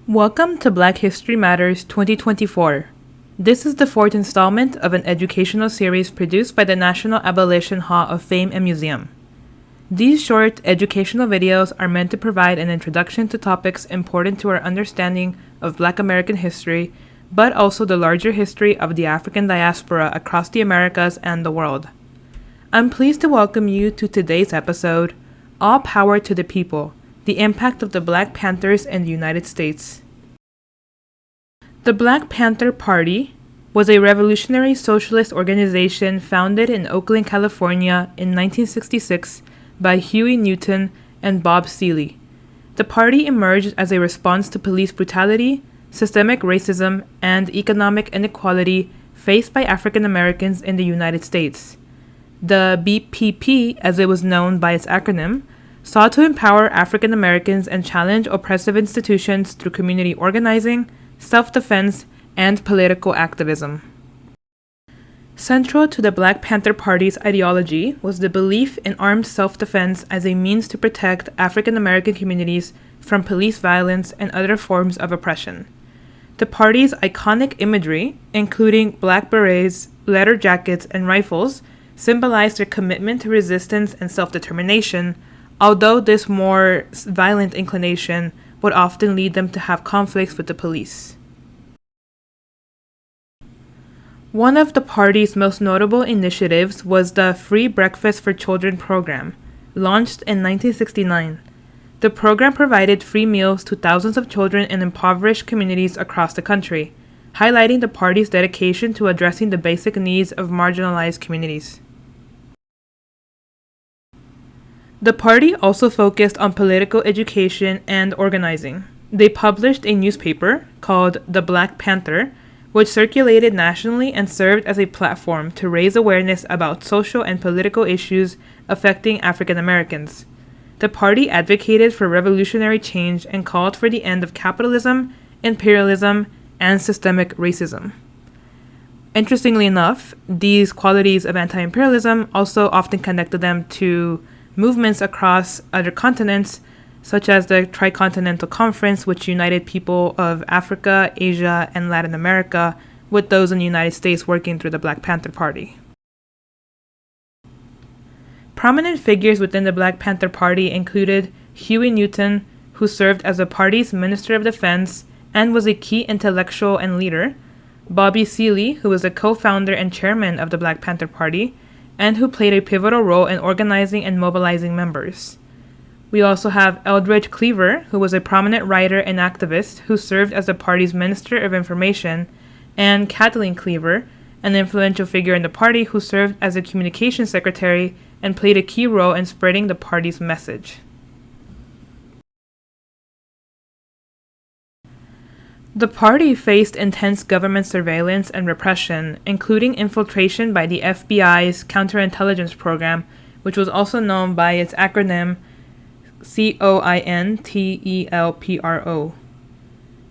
Welcome to Black History Matters 2024. This is the fourth installment of an educational series produced by the National Abolition Hall of Fame and Museum. These short educational videos are meant to provide an introduction to topics important to our understanding of Black American history, but also the larger history of the African diaspora across the Americas and the world. I'm pleased to welcome you to today's episode, All Power to the People, the Impact of the Black Panthers in the United States. The Black Panther Party was a revolutionary socialist organization founded in Oakland, California in 1966 by Huey Newton and Bob Seeley. The party emerged as a response to police brutality, systemic racism, and economic inequality faced by African Americans in the United States. The BPP, as it was known by its acronym, sought to empower African Americans and challenge oppressive institutions through community organizing, self-defense, and political activism. Central to the Black Panther Party's ideology was the belief in armed self-defense as a means to protect African American communities from police violence and other forms of oppression. The party's iconic imagery, including black berets, leather jackets, and rifles, symbolized their commitment to resistance and self-determination, although this more violent inclination would often lead them to have conflicts with the police. One of the party's most notable initiatives was the Free Breakfast for Children program, launched in 1969. The program provided free meals to thousands of children in impoverished communities across the country, highlighting the party's dedication to addressing the basic needs of marginalized communities. The party also focused on political education and organizing. They published a newspaper called The Black Panther, which circulated nationally and served as a platform to raise awareness about social and political issues affecting African Americans. The party advocated for revolutionary change and called for the end of capitalism, imperialism, and systemic racism. Interestingly enough, these qualities of anti-imperialism also often connected them to movements across other continents, such as the Tricontinental Conference, which united people of Africa, Asia, and Latin America, with those in the United States working through the Black Panther Party. Prominent figures within the Black Panther Party included Huey Newton, who served as the party's Minister of Defense and was a key intellectual and leader, Bobby Seeley, who was the co-founder and chairman of the Black Panther Party, and who played a pivotal role in organizing and mobilizing members. We also have Eldridge Cleaver, who was a prominent writer and activist who served as the party's Minister of Information, and Kathleen Cleaver, an influential figure in the party who served as a communications secretary and played a key role in spreading the party's message. The party faced intense government surveillance and repression, including infiltration by the FBI's counterintelligence program, which was also known by its acronym COINTELPRO.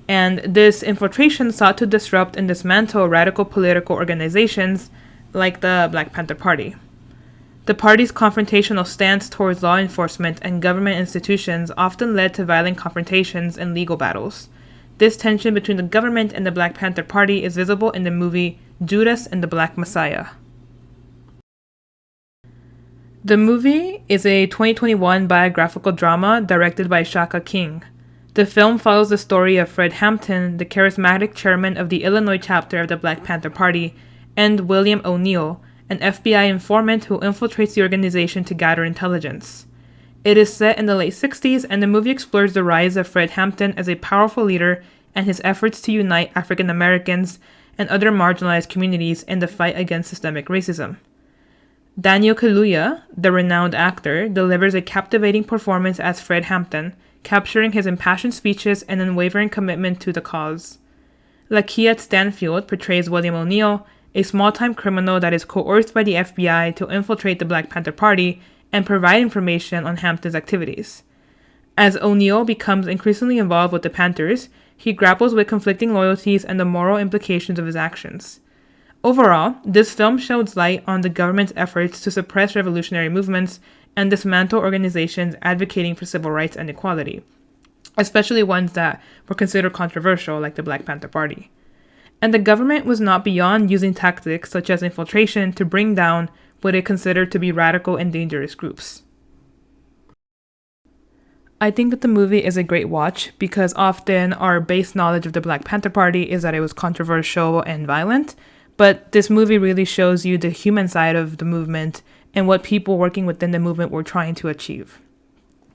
And this infiltration sought to disrupt and dismantle radical political organizations like the Black Panther Party. The party's confrontational stance towards law enforcement and government institutions often led to violent confrontations and legal battles. This tension between the government and the Black Panther Party is visible in the movie Judas and the Black Messiah. The movie is a 2021 biographical drama directed by Shaka King. The film follows the story of Fred Hampton, the charismatic chairman of the Illinois chapter of the Black Panther Party, and William O'Neill, an FBI informant who infiltrates the organization to gather intelligence. It is set in the late 60s, and the movie explores the rise of Fred Hampton as a powerful leader and his efforts to unite African Americans and other marginalized communities in the fight against systemic racism. Daniel Kaluuya, the renowned actor, delivers a captivating performance as Fred Hampton, capturing his impassioned speeches and unwavering commitment to the cause. Lakeith Stanfield portrays William O'Neill, a small-time criminal that is coerced by the FBI to infiltrate the Black Panther Party and provide information on Hampton's activities. As O'Neill becomes increasingly involved with the Panthers, he grapples with conflicting loyalties and the moral implications of his actions. Overall, this film sheds light on the government's efforts to suppress revolutionary movements and dismantle organizations advocating for civil rights and equality. especially ones that were considered controversial, like the Black Panther Party. And the government was not beyond using tactics such as infiltration to bring down what it considered to be radical and dangerous groups. I think that the movie is a great watch because often our base knowledge of the Black Panther Party is that it was controversial and violent, but this movie really shows you the human side of the movement and what people working within the movement were trying to achieve.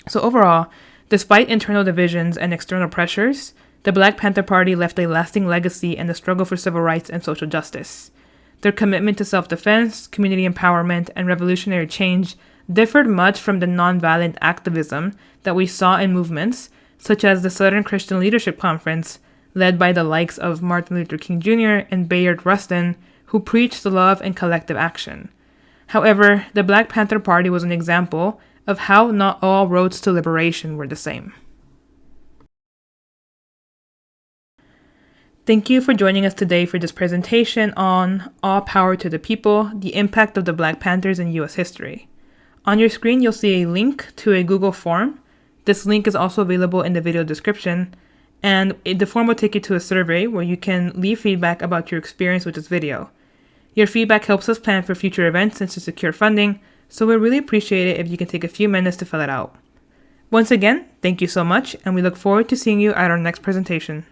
So overall, despite internal divisions and external pressures, the Black Panther Party left a lasting legacy in the struggle for civil rights and social justice. Their commitment to self-defense, community empowerment, and revolutionary change differed much from the nonviolent activism that we saw in movements such as the Southern Christian Leadership Conference, led by the likes of Martin Luther King Jr. and Bayard Rustin, who preached love and collective action. However, the Black Panther Party was an example of how not all roads to liberation were the same. Thank you for joining us today for this presentation on All Power to the People, the impact of the Black Panthers in U.S. history. On your screen, you'll see a link to a Google form. This link is also available in the video description, and the form will take you to a survey where you can leave feedback about your experience with this video. Your feedback helps us plan for future events and to secure funding, so we really appreciate it if you can take a few minutes to fill it out. Once again, thank you so much, and we look forward to seeing you at our next presentation.